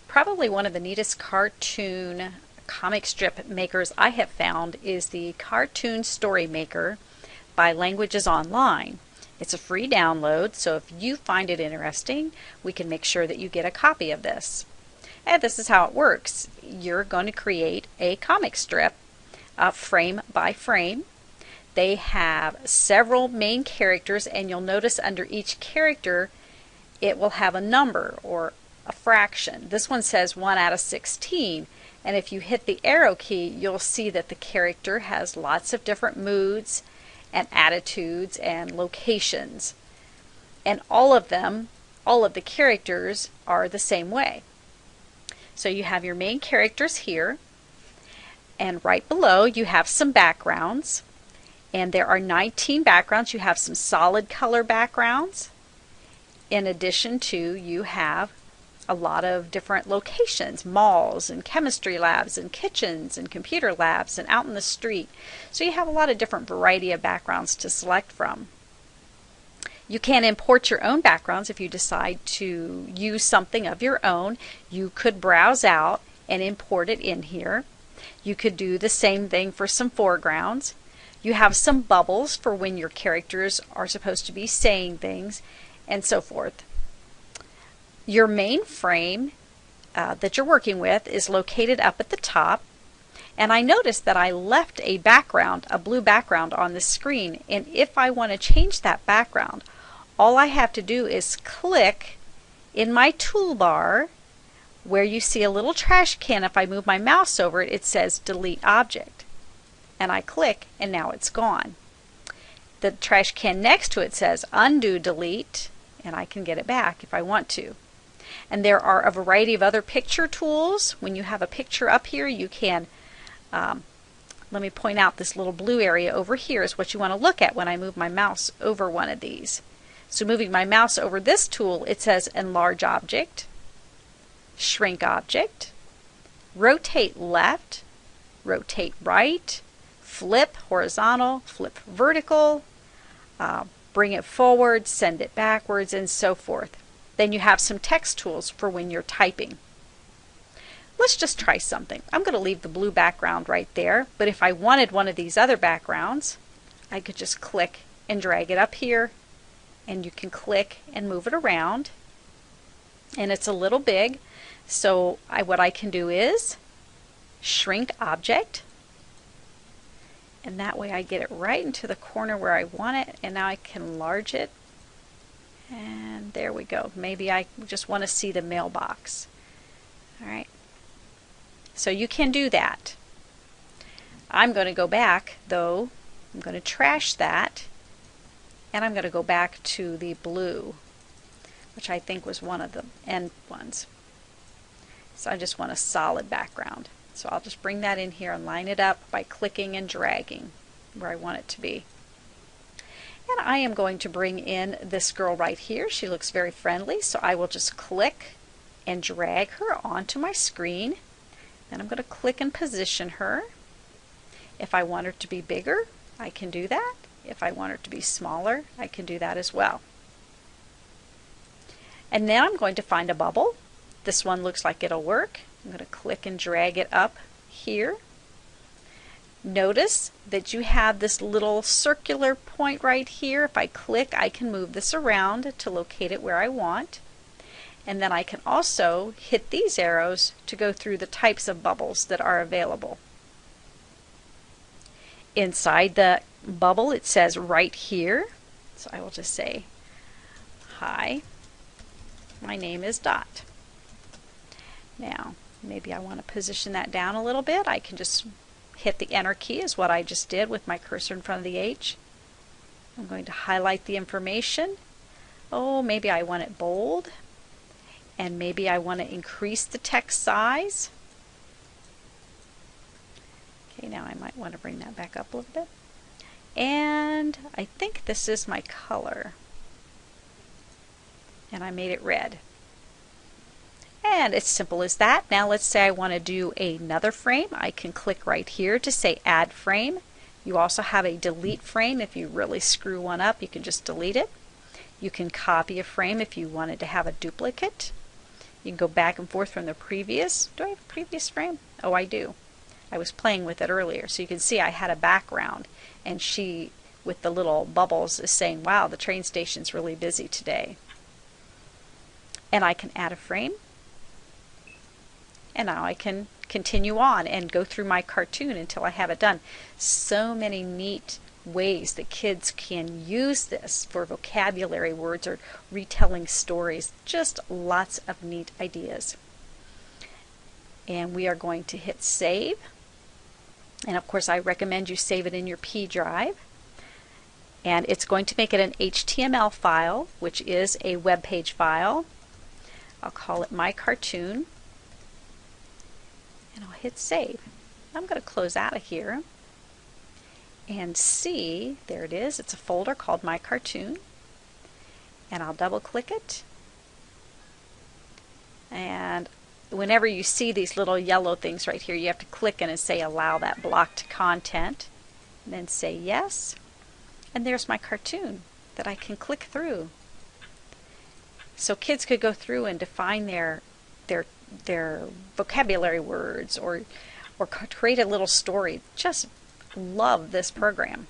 Probably one of the neatest cartoon comic strip makers I have found is the Cartoon Story Maker by Languages Online. It's a free download, so if you find it interesting, we can make sure that you get a copy of this. And this is how it works. You're going to create a comic strip frame by frame. They have several main characters, and you'll notice under each character it will have a number or a fraction. This one says 1 out of 16, and if you hit the arrow key, you'll see that the character has lots of different moods and attitudes and locations, and all of the characters are the same way. So you have your main characters here, and right below you have some backgrounds, and there are 19 backgrounds. You have some solid color backgrounds. In addition to, you have a lot of different locations, malls and chemistry labs and kitchens and computer labs and out in the street. So you have a lot of different variety of backgrounds to select from. You can import your own backgrounds if you decide to use something of your own. You could browse out and import it in here. You could do the same thing for some foregrounds. You have some bubbles for when your characters are supposed to be saying things, and so forth. Your main frame that you're working with is located up at the top, and I noticed that I left a background, a blue background on the screen, and if I want to change that background, all I have to do is click in my toolbar where you see a little trash can. If I move my mouse over it, it says delete object, and I click and now it's gone. The trash can next to it says undo delete, and I can get it back if I want to. And there are a variety of other picture tools. When you have a picture up here, you can, let me point out this little blue area over here is what you want to look at when I move my mouse over one of these. So moving my mouse over this tool, it says enlarge object, shrink object, rotate left, rotate right, flip horizontal, flip vertical, bring it forward, send it backwards, and so forth. Then you have some text tools for when you're typing. Let's just try something. I'm going to leave the blue background right there, but if I wanted one of these other backgrounds, I could just click and drag it up here, and you can click and move it around. And it's a little big, so what I can do is shrink object, and that way I get it right into the corner where I want it, and now I can enlarge it. And there we go. Maybe I just want to see the mailbox. Alright. So you can do that. I'm going to go back, though. I'm going to trash that. And I'm going to go back to the blue, which I think was one of the end ones. So I just want a solid background. So I'll just bring that in here and line it up by clicking and dragging where I want it to be. And I am going to bring in this girl right here. She looks very friendly, so I will just click and drag her onto my screen. Then I'm going to click and position her. If I want her to be bigger, I can do that. If I want her to be smaller, I can do that as well. And then I'm going to find a bubble. This one looks like it'll work. I'm going to click and drag it up here. Notice that you have this little circular point right here. If I click, I can move this around to locate it where I want. And then I can also hit these arrows to go through the types of bubbles that are available. Inside the bubble, it says right here. So I will just say, hi, my name is Dot. Now, maybe I want to position that down a little bit. I can just hit the enter key, is what I just did with my cursor in front of the H. I'm going to highlight the information. Oh, maybe I want it bold, and maybe I want to increase the text size. Okay, now I might want to bring that back up a little bit. And I think this is my color, and I made it red. And it's simple as that. Now let's say I want to do another frame. I can click right here to say add frame. You also have a delete frame. If you really screw one up, you can just delete it. You can copy a frame if you wanted to have a duplicate. You can go back and forth from the previous. Do I have a previous frame? Oh, I do. I was playing with it earlier. So you can see I had a background, and she, with the little bubbles, is saying, wow, the train station's really busy today. And I can add a frame. And now I can continue on and go through my cartoon until I have it done. So many neat ways that kids can use this for vocabulary words or retelling stories. Just lots of neat ideas. And we are going to hit save. And of course, I recommend you save it in your P drive. And it's going to make it an HTML file, which is a web page file. I'll call it My Cartoon. And I'll hit save. I'm going to close out of here and see, there it is. It's a folder called My Cartoon. And I'll double click it. And whenever you see these little yellow things right here, you have to click in and say allow that blocked content. And then say yes. And there's my cartoon that I can click through. So kids could go through and define their vocabulary words or create a little story. Just love this program.